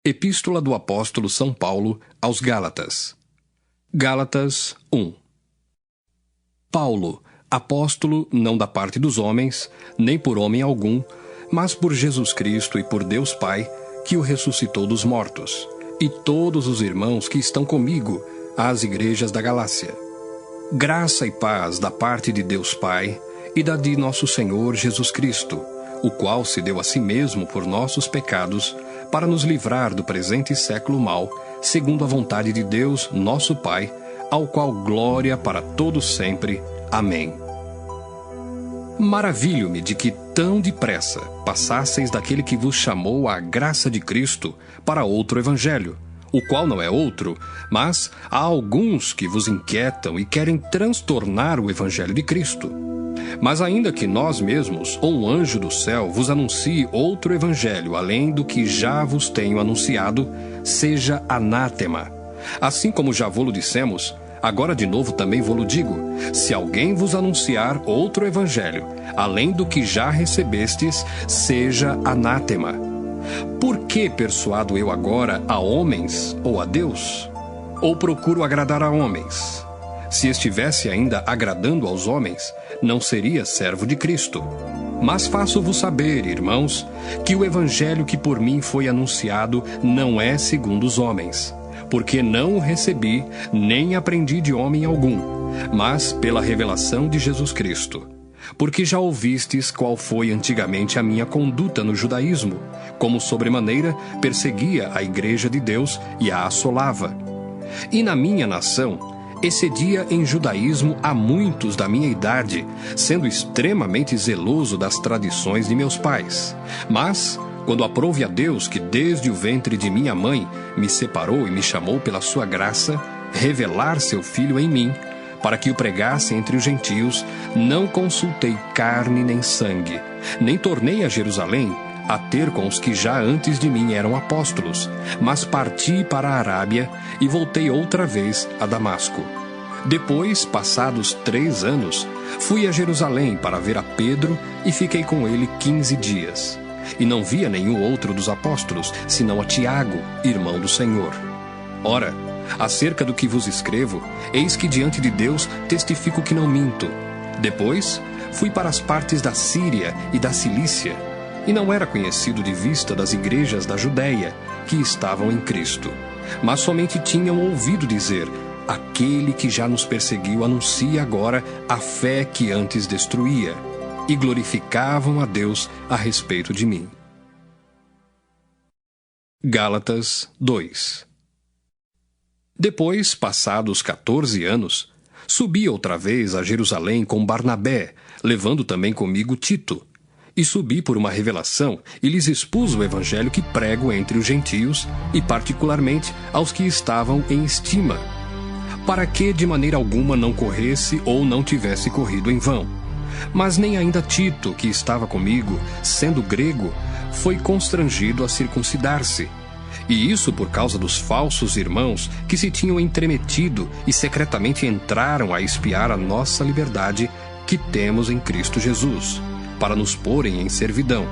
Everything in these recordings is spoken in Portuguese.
Epístola do Apóstolo São Paulo aos Gálatas. Gálatas 1. Paulo, apóstolo, não da parte dos homens, nem por homem algum, mas por Jesus Cristo e por Deus Pai, que o ressuscitou dos mortos, e todos os irmãos que estão comigo, às igrejas da Galácia. Graça e paz da parte de Deus Pai e da de nosso Senhor Jesus Cristo, o qual se deu a si mesmo por nossos pecados, para nos livrar do presente século mau, segundo a vontade de Deus, nosso Pai, ao qual glória para todos sempre. Amém. Maravilho-me de que tão depressa passasseis daquele que vos chamou à graça de Cristo para outro evangelho, o qual não é outro, mas há alguns que vos inquietam e querem transtornar o evangelho de Cristo. Mas ainda que nós mesmos, ou um anjo do céu, vos anuncie outro evangelho, além do que já vos tenho anunciado, seja anátema. Assim como já vô-lo dissemos, agora de novo também vô-lo digo, se alguém vos anunciar outro evangelho, além do que já recebestes, seja anátema. Por que persuado eu agora a homens ou a Deus? Ou procuro agradar a homens? Se estivesse ainda agradando aos homens, não seria servo de Cristo. Mas faço-vos saber, irmãos, que o evangelho que por mim foi anunciado não é segundo os homens, porque não o recebi, nem aprendi de homem algum, mas pela revelação de Jesus Cristo. Porque já ouvistes qual foi antigamente a minha conduta no judaísmo, como sobremaneira perseguia a igreja de Deus e a assolava. E na minha nação excedia em judaísmo a muitos da minha idade, sendo extremamente zeloso das tradições de meus pais. Mas, quando aprouve a Deus que desde o ventre de minha mãe me separou e me chamou pela sua graça, revelar seu Filho em mim, para que o pregasse entre os gentios, não consultei carne nem sangue, nem tornei a Jerusalém a ter com os que já antes de mim eram apóstolos, mas parti para a Arábia e voltei outra vez a Damasco. Depois, passados 3 anos, fui a Jerusalém para ver a Pedro e fiquei com ele 15 dias. E não via nenhum outro dos apóstolos, senão a Tiago, irmão do Senhor. Ora, acerca do que vos escrevo, eis que diante de Deus testifico que não minto. Depois, fui para as partes da Síria e da Cilícia, e não era conhecido de vista das igrejas da Judéia, que estavam em Cristo. Mas somente tinham ouvido dizer, aquele que já nos perseguiu anuncia agora a fé que antes destruía, e glorificavam a Deus a respeito de mim. Gálatas 2. Depois, passados 14 anos, subi outra vez a Jerusalém com Barnabé, levando também comigo Tito. E subi por uma revelação e lhes expus o evangelho que prego entre os gentios, e particularmente aos que estavam em estima, para que de maneira alguma não corresse ou não tivesse corrido em vão. Mas nem ainda Tito, que estava comigo, sendo grego, foi constrangido a circuncidar-se. E isso por causa dos falsos irmãos que se tinham entremetido e secretamente entraram a espiar a nossa liberdade que temos em Cristo Jesus, para nos porem em servidão,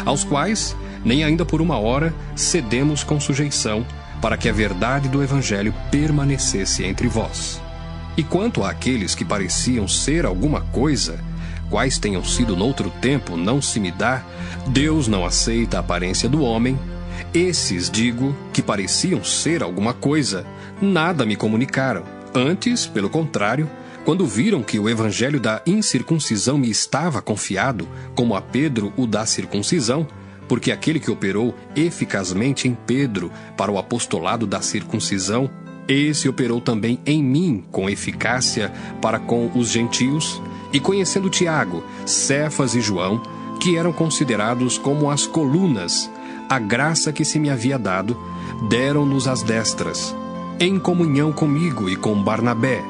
aos quais, nem ainda por uma hora, cedemos com sujeição, para que a verdade do Evangelho permanecesse entre vós. E quanto àqueles que pareciam ser alguma coisa, quais tenham sido noutro tempo, não se me dá, Deus não aceita a aparência do homem. Esses, digo, que pareciam ser alguma coisa, nada me comunicaram. Antes, pelo contrário, quando viram que o evangelho da incircuncisão me estava confiado, como a Pedro o da circuncisão, porque aquele que operou eficazmente em Pedro para o apostolado da circuncisão, esse operou também em mim com eficácia para com os gentios, e conhecendo Tiago, Cefas e João, que eram considerados como as colunas, a graça que se me havia dado, deram-nos as destras, em comunhão comigo e com Barnabé,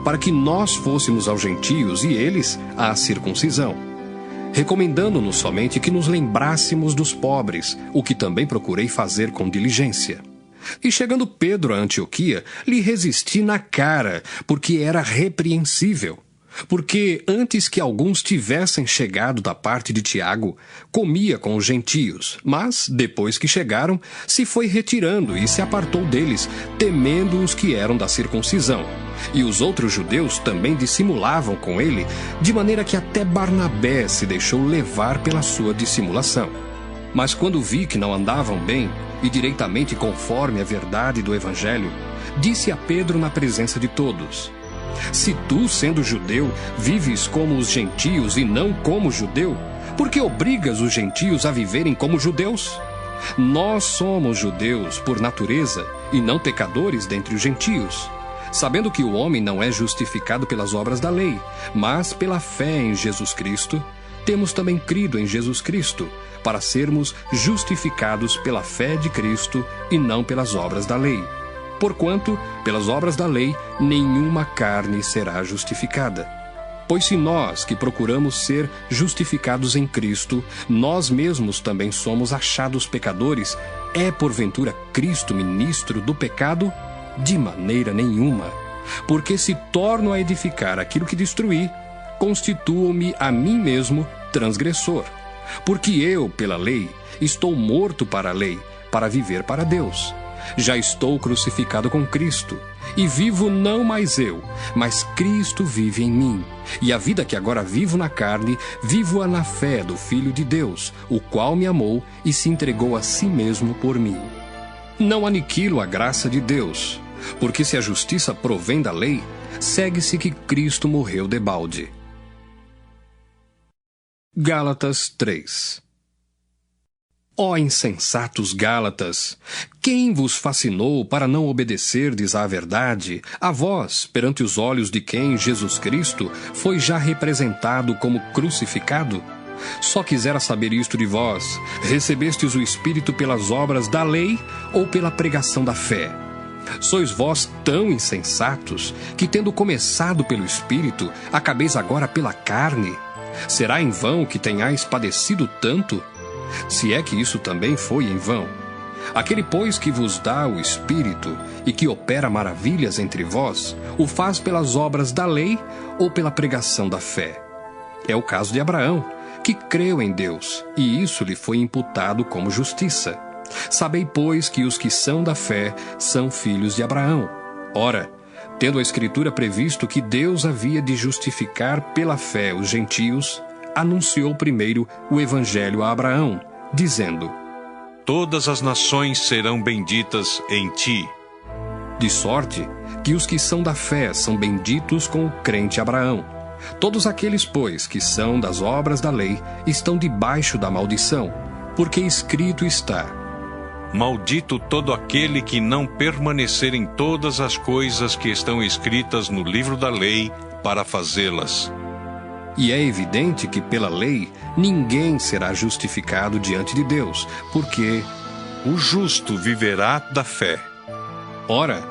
para que nós fôssemos aos gentios e eles à circuncisão, recomendando-nos somente que nos lembrássemos dos pobres, o que também procurei fazer com diligência. E chegando Pedro a Antioquia, lhe resisti na cara, porque era repreensível. Porque antes que alguns tivessem chegado da parte de Tiago, comia com os gentios, mas, depois que chegaram, se foi retirando e se apartou deles, temendo os que eram da circuncisão. E os outros judeus também dissimulavam com ele, de maneira que até Barnabé se deixou levar pela sua dissimulação. Mas quando vi que não andavam bem, e direitamente conforme a verdade do Evangelho, disse a Pedro na presença de todos: se tu, sendo judeu, vives como os gentios e não como judeu, por que obrigas os gentios a viverem como judeus? Nós somos judeus por natureza e não pecadores dentre os gentios, sabendo que o homem não é justificado pelas obras da lei, mas pela fé em Jesus Cristo. Temos também crido em Jesus Cristo, para sermos justificados pela fé de Cristo e não pelas obras da lei. Porquanto, pelas obras da lei, nenhuma carne será justificada. Pois se nós, que procuramos ser justificados em Cristo, nós mesmos também somos achados pecadores, é porventura Cristo ministro do pecado? De maneira nenhuma. Porque se torno a edificar aquilo que destruí, constituo-me a mim mesmo transgressor. Porque eu, pela lei, estou morto para a lei, para viver para Deus. Já estou crucificado com Cristo, e vivo não mais eu, mas Cristo vive em mim. E a vida que agora vivo na carne, vivo-a na fé do Filho de Deus, o qual me amou e se entregou a si mesmo por mim. Não aniquilo a graça de Deus, porque se a justiça provém da lei, segue-se que Cristo morreu debalde. Gálatas 3. Ó insensatos Gálatas, quem vos fascinou para não obedecerdes à verdade, a vós, perante os olhos de quem Jesus Cristo foi já representado como crucificado? Só quisera saber isto de vós: recebestes o Espírito pelas obras da lei ou pela pregação da fé? Sois vós tão insensatos que, tendo começado pelo Espírito, acabeis agora pela carne? Será em vão que tenhais padecido tanto? Se é que isso também foi em vão. Aquele, pois, que vos dá o Espírito e que opera maravilhas entre vós, o faz pelas obras da lei ou pela pregação da fé? É o caso de Abraão, que creu em Deus, e isso lhe foi imputado como justiça. Sabei, pois, que os que são da fé são filhos de Abraão. Ora, tendo a Escritura previsto que Deus havia de justificar pela fé os gentios, anunciou primeiro o Evangelho a Abraão, dizendo: todas as nações serão benditas em ti. De sorte que os que são da fé são benditos com o crente Abraão. Todos aqueles, pois, que são das obras da lei, estão debaixo da maldição, porque escrito está: maldito todo aquele que não permanecer em todas as coisas que estão escritas no livro da lei para fazê-las. E é evidente que pela lei ninguém será justificado diante de Deus, porque o justo viverá da fé. Ora,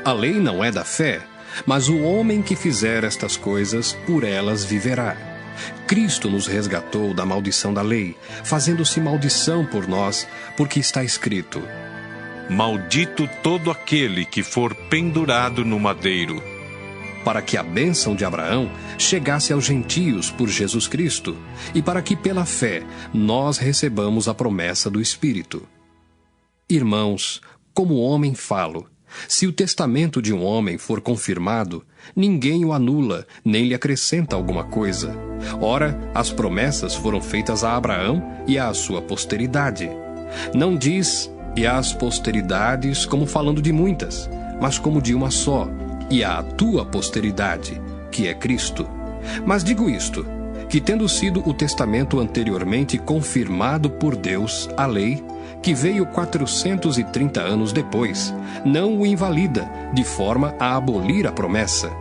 a lei não é da fé, mas o homem que fizer estas coisas, por elas viverá. Cristo nos resgatou da maldição da lei, fazendo-se maldição por nós, porque está escrito: maldito todo aquele que for pendurado no madeiro. Para que a bênção de Abraão chegasse aos gentios por Jesus Cristo, e para que pela fé nós recebamos a promessa do Espírito. Irmãos, como homem falo: se o testamento de um homem for confirmado, ninguém o anula, nem lhe acrescenta alguma coisa. Ora, as promessas foram feitas a Abraão e à sua posteridade. Não diz "e às posteridades" como falando de muitas, mas como de uma só, e à tua posteridade, que é Cristo. Mas digo isto, que tendo sido o testamento anteriormente confirmado por Deus, a lei, que veio 430 anos depois, não o invalida, de forma a abolir a promessa.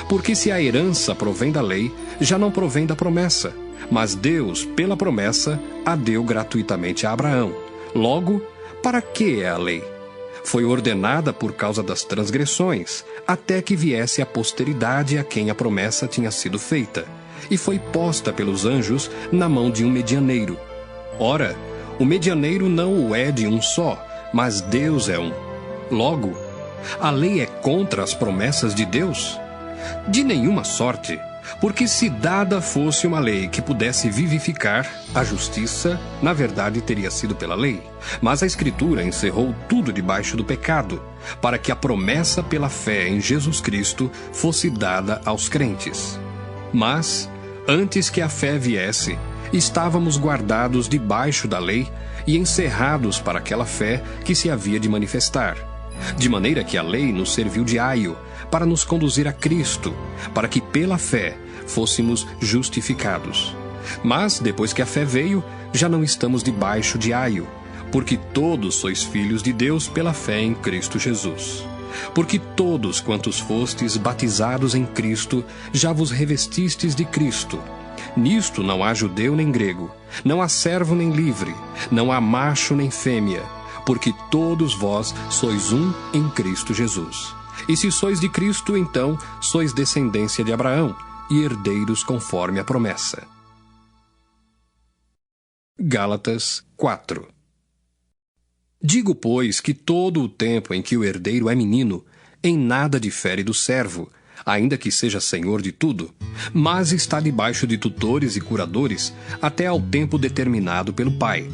Porque se a herança provém da lei, já não provém da promessa, mas Deus, pela promessa, a deu gratuitamente a Abraão. Logo, para que é a lei? Foi ordenada por causa das transgressões, até que viesse a posteridade a quem a promessa tinha sido feita, e foi posta pelos anjos na mão de um medianeiro. Ora, o medianeiro não o é de um só, mas Deus é um. Logo, a lei é contra as promessas de Deus? De nenhuma sorte, Porque se dada fosse uma lei que pudesse vivificar, a justiça, na verdade, teria sido pela lei. Mas a Escritura encerrou tudo debaixo do pecado, para que a promessa pela fé em Jesus Cristo fosse dada aos crentes. Mas, antes que a fé viesse, estávamos guardados debaixo da lei e encerrados para aquela fé que se havia de manifestar. De maneira que a lei nos serviu de aio para nos conduzir a Cristo, para que pela fé fôssemos justificados. Mas, depois que a fé veio, já não estamos debaixo de aio, porque todos sois filhos de Deus pela fé em Cristo Jesus. Porque todos quantos fostes batizados em Cristo, já vos revestistes de Cristo. Nisto não há judeu nem grego, não há servo nem livre, não há macho nem fêmea, porque todos vós sois um em Cristo Jesus. E se sois de Cristo, então sois descendência de Abraão e herdeiros conforme a promessa. Gálatas 4. Digo, pois, que todo o tempo em que o herdeiro é menino, em nada difere do servo, ainda que seja senhor de tudo, mas está debaixo de tutores e curadores até ao tempo determinado pelo Pai.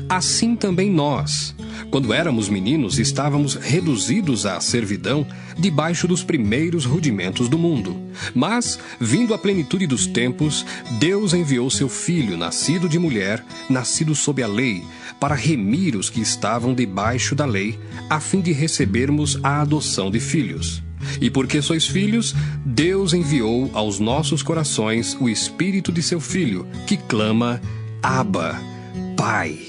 Assim também nós, quando éramos meninos, estávamos reduzidos à servidão debaixo dos primeiros rudimentos do mundo. Mas, vindo a plenitude dos tempos, Deus enviou seu Filho, nascido de mulher, nascido sob a lei, para remir os que estavam debaixo da lei, a fim de recebermos a adoção de filhos. E porque sois filhos, Deus enviou aos nossos corações o Espírito de seu Filho, que clama, Abba, Pai.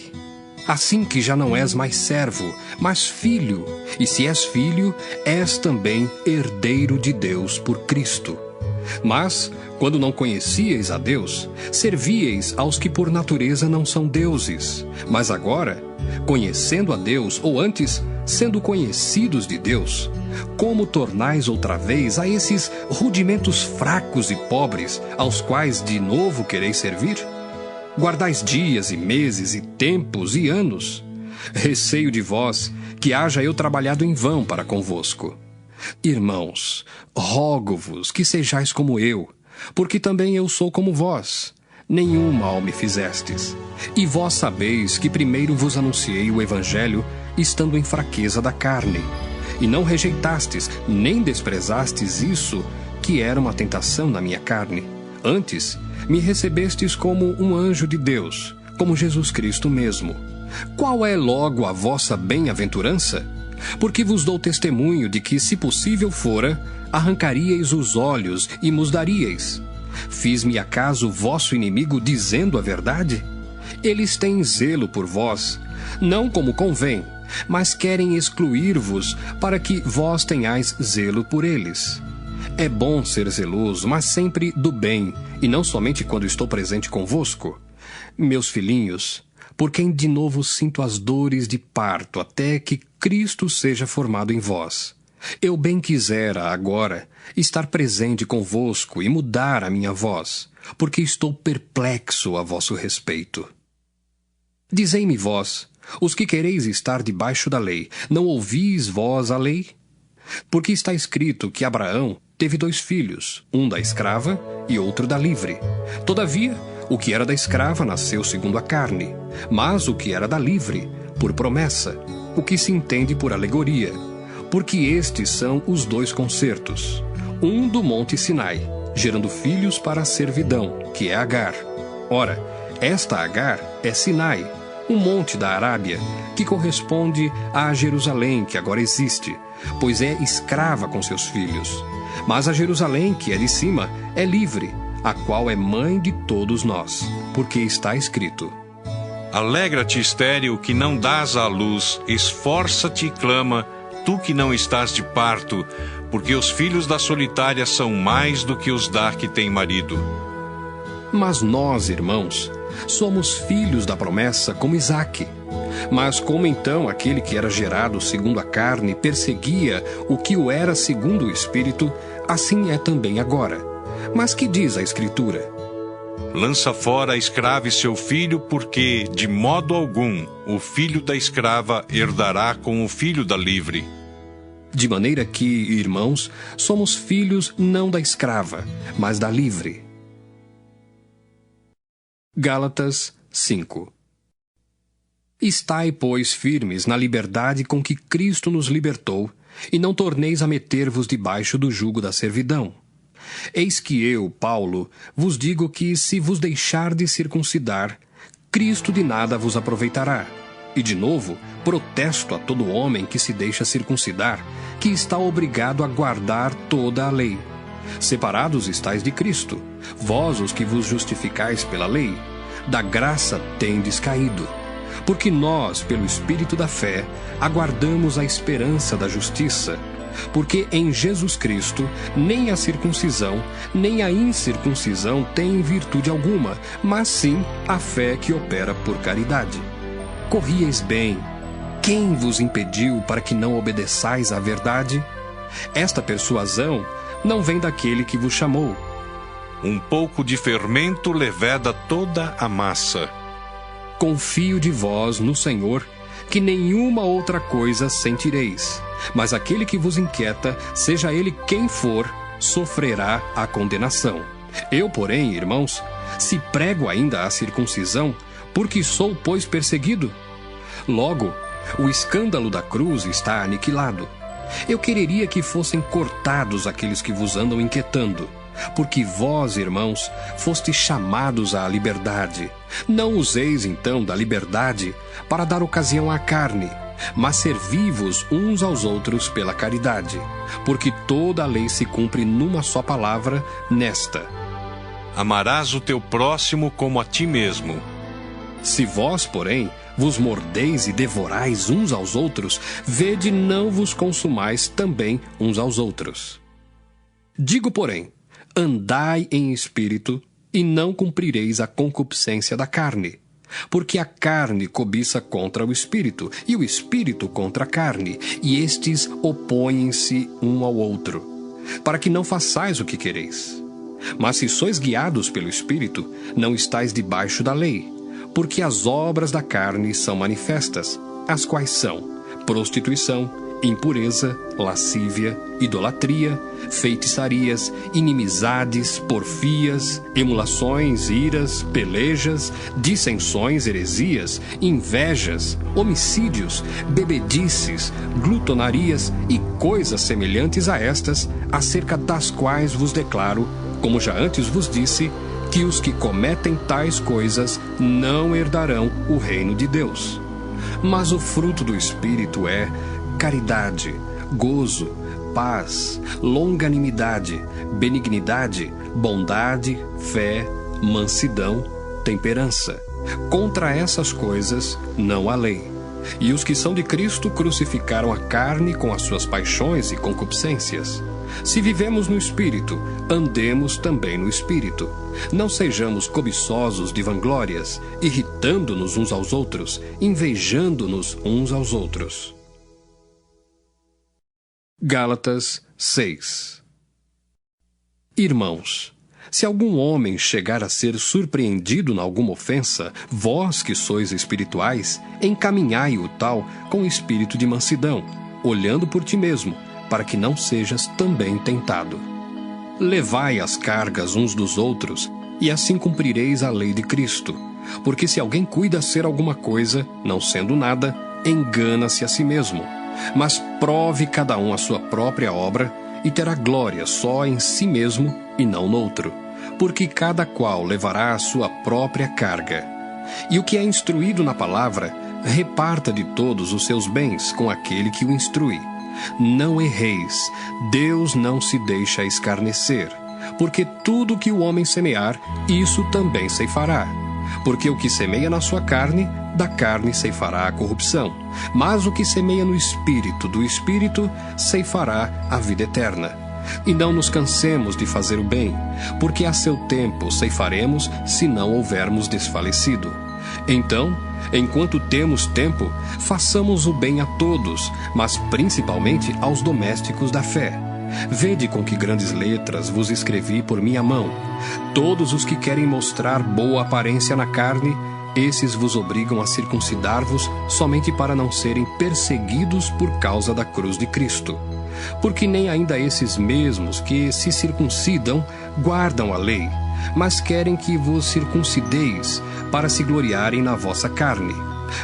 Assim que já não és mais servo, mas filho, e se és filho, és também herdeiro de Deus por Cristo. Mas, quando não conhecíeis a Deus, servíeis aos que por natureza não são deuses. Mas agora, conhecendo a Deus, ou antes, sendo conhecidos de Deus, como tornais outra vez a esses rudimentos fracos e pobres, aos quais de novo quereis servir? Guardais dias e meses e tempos e anos. Receio de vós que haja eu trabalhado em vão para convosco. Irmãos, rogo-vos que sejais como eu, porque também eu sou como vós. Nenhum mal me fizestes. E vós sabeis que primeiro vos anunciei o Evangelho, estando em fraqueza da carne. E não rejeitastes, nem desprezastes isso, que era uma tentação na minha carne. Antes, me recebestes como um anjo de Deus, como Jesus Cristo mesmo. Qual é logo a vossa bem-aventurança? Porque vos dou testemunho de que, se possível fora, arrancaríeis os olhos e mos daríeis. Fiz-me acaso vosso inimigo dizendo a verdade? Eles têm zelo por vós, não como convém, mas querem excluir-vos para que vós tenhais zelo por eles. É bom ser zeloso, mas sempre do bem, e não somente quando estou presente convosco. Meus filhinhos, por quem de novo sinto as dores de parto até que Cristo seja formado em vós. Eu bem quisera, agora, estar presente convosco e mudar a minha voz, porque estou perplexo a vosso respeito. Dizei-me vós, os que quereis estar debaixo da lei, não ouvis vós a lei? Porque está escrito que Abraão teve 2 filhos, um da escrava e outro da livre. Todavia, o que era da escrava nasceu segundo a carne, mas o que era da livre, por promessa, o que se entende por alegoria, porque estes são os 2 concertos, um do monte Sinai, gerando filhos para a servidão, que é Agar. Ora, esta Agar é Sinai, um monte da Arábia, que corresponde a Jerusalém, que agora existe, pois é escrava com seus filhos. Mas a Jerusalém, que é de cima, é livre, a qual é mãe de todos nós, porque está escrito: Alegra-te, estéril, que não dás à luz, esforça-te e clama, tu que não estás de parto, porque os filhos da solitária são mais do que os da que tem marido. Mas nós, irmãos, somos filhos da promessa como Isaque. Mas como então aquele que era gerado segundo a carne perseguia o que o era segundo o Espírito, assim é também agora. Mas que diz a Escritura? Lança fora a escrava e seu filho, porque, de modo algum, o filho da escrava herdará com o filho da livre. De maneira que, irmãos, somos filhos não da escrava, mas da livre. Gálatas 5. Estai, pois, firmes na liberdade com que Cristo nos libertou, e não torneis a meter-vos debaixo do jugo da servidão. Eis que eu, Paulo, vos digo que, se vos deixardes circuncidar, Cristo de nada vos aproveitará. E, de novo, protesto a todo homem que se deixa circuncidar, que está obrigado a guardar toda a lei. Separados estáis de Cristo, vós os que vos justificais pela lei, da graça tendes caído. Porque nós, pelo Espírito da fé, aguardamos a esperança da justiça. Porque em Jesus Cristo, nem a circuncisão, nem a incircuncisão têm virtude alguma, mas sim a fé que opera por caridade. Corrieis bem. Quem vos impediu para que não obedeçais à verdade? Esta persuasão não vem daquele que vos chamou. Um pouco de fermento leveda toda a massa. Confio de vós no Senhor, que nenhuma outra coisa sentireis. Mas aquele que vos inquieta, seja ele quem for, sofrerá a condenação. Eu, porém, irmãos, se prego ainda a circuncisão, porque sou, pois, perseguido? Logo, o escândalo da cruz está aniquilado. Eu quereria que fossem cortados aqueles que vos andam inquietando. Porque vós, irmãos, fostes chamados à liberdade. Não useis, então, da liberdade para dar ocasião à carne, mas servi-vos uns aos outros pela caridade. Porque toda a lei se cumpre numa só palavra, nesta: amarás o teu próximo como a ti mesmo. Se vós, porém, vos mordeis e devorais uns aos outros, vede não vos consumais também uns aos outros. Digo, porém, andai em espírito, e não cumprireis a concupiscência da carne. Porque a carne cobiça contra o espírito, e o espírito contra a carne, e estes opõem-se um ao outro, para que não façais o que quereis. Mas se sois guiados pelo espírito, não estáis debaixo da lei. Porque as obras da carne são manifestas, as quais são prostituição, impureza, lascívia, idolatria, feitiçarias, inimizades, porfias, emulações, iras, pelejas, dissensões, heresias, invejas, homicídios, bebedices, glutonarias e coisas semelhantes a estas, acerca das quais vos declaro, como já antes vos disse, que os que cometem tais coisas não herdarão o reino de Deus. Mas o fruto do Espírito é caridade, gozo, paz, longanimidade, benignidade, bondade, fé, mansidão, temperança. Contra essas coisas não há lei. E os que são de Cristo crucificaram a carne com as suas paixões e concupiscências. Se vivemos no Espírito, andemos também no Espírito. Não sejamos cobiçosos de vanglórias, irritando-nos uns aos outros, invejando-nos uns aos outros. Gálatas 6. Irmãos, se algum homem chegar a ser surpreendido em alguma ofensa, vós que sois espirituais, encaminhai o tal com espírito de mansidão, olhando por ti mesmo, para que não sejas também tentado. Levai as cargas uns dos outros, e assim cumprireis a lei de Cristo. Porque se alguém cuida ser alguma coisa, não sendo nada, engana-se a si mesmo. Mas prove cada um a sua própria obra, e terá glória só em si mesmo e não noutro. Porque cada qual levará a sua própria carga. E o que é instruído na palavra, reparta de todos os seus bens com aquele que o instrui. Não erreis, Deus não se deixa escarnecer, porque tudo que o homem semear, isso também ceifará. Porque o que semeia na sua carne, da carne ceifará a corrupção, mas o que semeia no Espírito, do Espírito ceifará a vida eterna. E não nos cansemos de fazer o bem, porque a seu tempo ceifaremos, se não houvermos desfalecido. Então, enquanto temos tempo, façamos o bem a todos, mas principalmente aos domésticos da fé. Vede com que grandes letras vos escrevi por minha mão. Todos os que querem mostrar boa aparência na carne, esses vos obrigam a circuncidar-vos somente para não serem perseguidos por causa da cruz de Cristo. Porque nem ainda esses mesmos que se circuncidam guardam a lei, mas querem que vos circuncideis, para se gloriarem na vossa carne.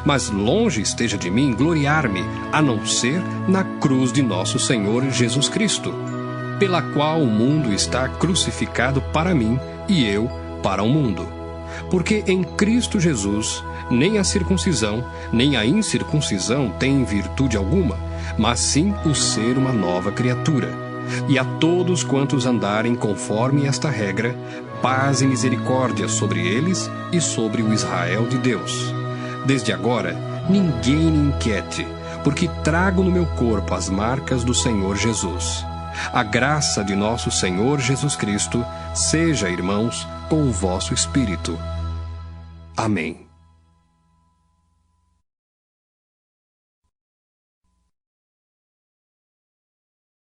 Mas longe esteja de mim gloriar-me, a não ser na cruz de nosso Senhor Jesus Cristo, pela qual o mundo está crucificado para mim e eu para o mundo. Porque em Cristo Jesus, nem a circuncisão, nem a incircuncisão têm virtude alguma, mas sim o ser uma nova criatura. E a todos quantos andarem conforme esta regra, paz e misericórdia sobre eles e sobre o Israel de Deus. Desde agora, ninguém me inquiete, porque trago no meu corpo as marcas do Senhor Jesus. A graça de nosso Senhor Jesus Cristo seja, irmãos, com o vosso espírito. Amém.